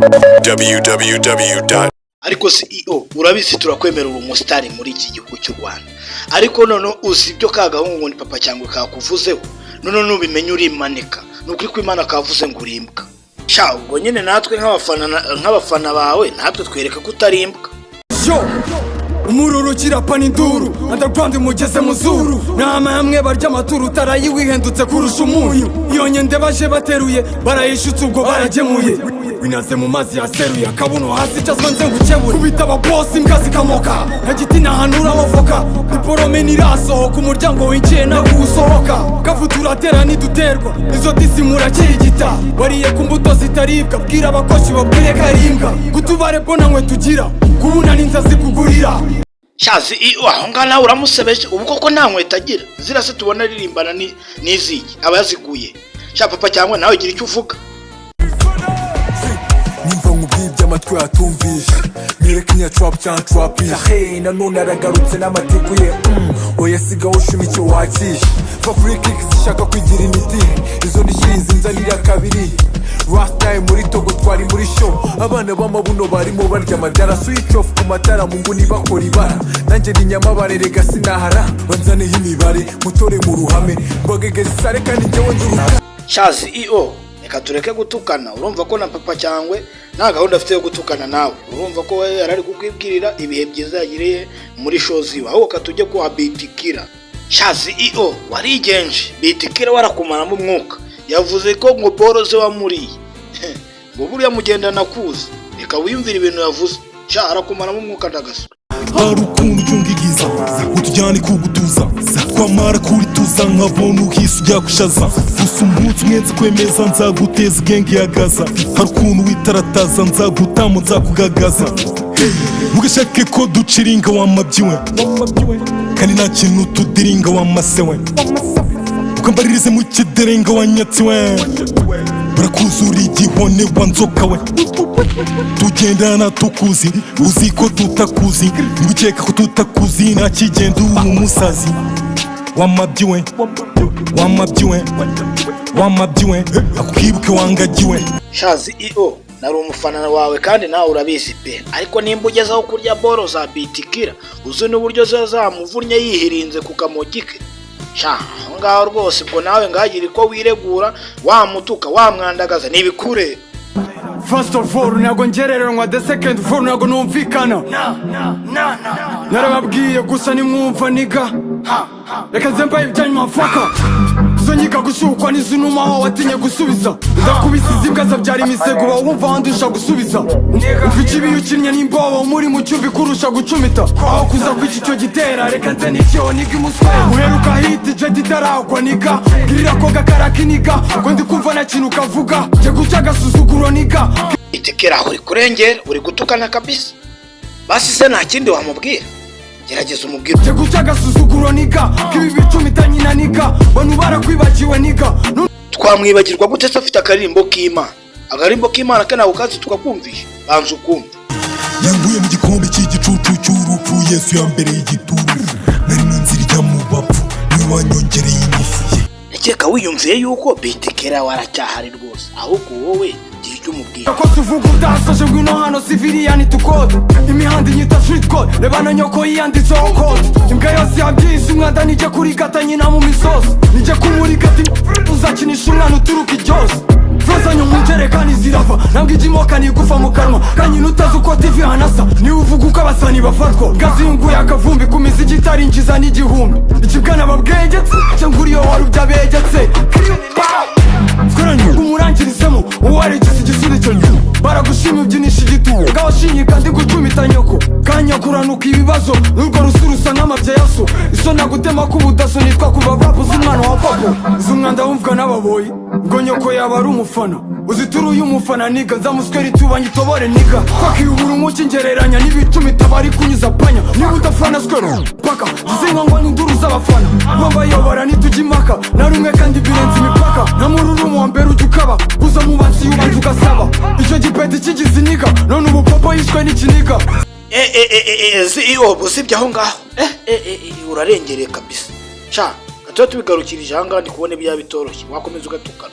www. Ariko CEO urabizi turakwemera umusitari muri iki gihugu cy'u Rwanda, ariko none usibyo ka gahungu ni papa cyangwa kakuvuzeho none nubimenye urimanika nukuri ko Imana kavuze ngo urimbwa. Sha ubwo nyine natwe nk'abafana bawe natwe twereka ko utarimbwa. Umururu kirapana induru underground mugeze muzuru nama hamwe barya amaturu tarayi wihendutse kurusha umunyu iyo nyende baje bateruye barayishutse ubwo baragemuye binaze mu mazi yaseruye akabuno hasi cyazwa nze ngukebure kubita aba boss imbwa zikamoka ntagiti nahanura avoka diporome nirasohoka umuryango winjiye na gusohoka kavutura tera niduterwa izo disimura kirigita bariye ku mbuto zitaribwa bwira abakoshi babwire karimbwa gutubare bona nkwe tugira kubuna ninzazi kugurira. Shazi iyo aho ngana uramusebeje ubu koko nta nkweto agira zirase tubona ririmbana n'iziki abaziguye. Sha papa cyangwa nawe gira icyo uvuga. Nimva nkubwibye amatwi atumvisha nyereka nya trap cyangwa trapisha hey nanone aragarutse n'amateguye oya sigaho ushima icyo wakisha fa free kicks zishaka kwigira imiti izo ndishinze nzanira kabiri last time muri Togo twari muri show abana b'amabuno barimo barya amadara switch off ku matara mu nguni bakora ibara nanjye ni nyamabare rega sinahara banzane y'imibare mutore mu ruhame bagegeze sare kandi njyewe nduruka. Shazi iyo reka tureke gutukana urumva ko na papa cyangwa nta gahunda afite yo gutukana nawe urumva ko we yarari kukwibwirira ibihe byiza yagiriye muri shows iwe aho katujye kwa Bitikira. Shazi iyo warigenje Bitikira warakumaramo umwuka yavuze ko ngo boroze wamuriye ngo buriya mugendana kuza reka wiyumvira ibintu yavuze sha arakumaramo umwuka ndagaso harukundu cyungigiza utujyane kugutuza kwamara kuri tuza nkabona uhise ujya kushaza gusa umunsi mwenzi kwemeza nzaguteza genge ya Gaza harukundu witarataza nzagutamo nzakugagaza mugashake ko duciringa wamabyiwe kandi nta kintu tudiringa wamasewe ukambaririze mu kiderenga wanyatsiwe barakuzura igihone wanzoka we tugendana tukuzi uzi ko tutakuzi ngukeka ko tutakuzi nta kigenda umusazi wamabyiwe akwibuke wangagiwe. Shazi iyo nari umufana wawe kandi nawe urabizi pe ariko nimba ugezaho kurya boro za Bitikira uzi n'uburyo zamuvunnye yihirinze ku kamogike sha ngaho rwose ubwo nawe ngagira ko wiregura wamutuka wamwandagaza nibikure. First of all nago ngereranwa the second of all nago numvikana narababwiye gusa nimwumva niga reka nzemba ibyanyu mafaka kuzonyiga gushukwa n'izunuma aho watinye gusubiza ndakubisiza imbwa zabyara imisego wumva wandusha gusubiza ufite ibiyo ukinnye n'imbobo muri mu cyumbi kurusha gucumita aho kuza kwica icyo gitera reka nze n'icyo niga umuswe uheruka hiti je ditaragwa niga girira ko gakaraka niga ngo ndi kumva na kintu kavuga je guca agasuzuguro niga Bitikira aho uri kurengera uri gutukana kabisa basi se nta kindi wamubwira gerageza umubwire je guca agasuzuguro niga kibi bicumita nyina niga banu barakwibagiwe niga twamwibagirwa gute se afite akarimbo k'Imana kana ukazi tukakumvisha banza ukumva yanguye mu gikombe cy'igicucu cy'urupfu Yesu ya mbere y'igituru nari mu nzira ijya mu bapfu ni wanyongereye ingufu Nekeka wiyumviye yuko Bitikira waracyahari rwose ahubwo wowe gira icyo umubwira ko tuvuga udasoje ngwino hano civilian tukode imihanda inyita street code rebana nyoko yanditseho code imbwa yose yabyise umwanda nije kuri gata nyina mu misozi nije kumuri gati uzakinisha umwana uturuka iryose Frozenyo munjerekani zirava nabwo ijimoka nigufa mu kanwa kanyina utazi uko TV hanasa ni uvuga uko abasani bafatwa gaziyunguye akavumbi ku miziki itarinjiza n'igihumbi ikibwana babwegetse cyangwa uriyo wari ubyabegetse umurangirizemo uwaregeze igisubizo baragushima ubyinisha igitugu ngawashinye kandi gucumita nyoko kanyakuranuka ibibazo n'urwo rusurusa nk'amabya yaso iso nagutema k'ubudaso nitwa kuva babuze umwana wa papo uzi umwanda wumvwa n'ababoyi ngo nyoko yaba ari umufana uzituruye umufana niga nzamuswera itubanye itobore niga kwakiyubura umuki ngereranya n'ibicumita bari kunyuza panya niba udafana swero paka zizinga ngo n'induru z'abafana bambayobora nitujya impaka na rumwe kandi birenze imipaka nta mururumu wa mbere ujya ukaba uza mu bansi y'ubanza ugasaba icyo gipeti kigize iniga none ubu papa yishwe n'ikiniga iyo busibye aho ngaho urarengereye kabisa sha gatoya tubigarukirije aha ngaha ndi kubona ibya bitoroshye wakomeza ugatukana.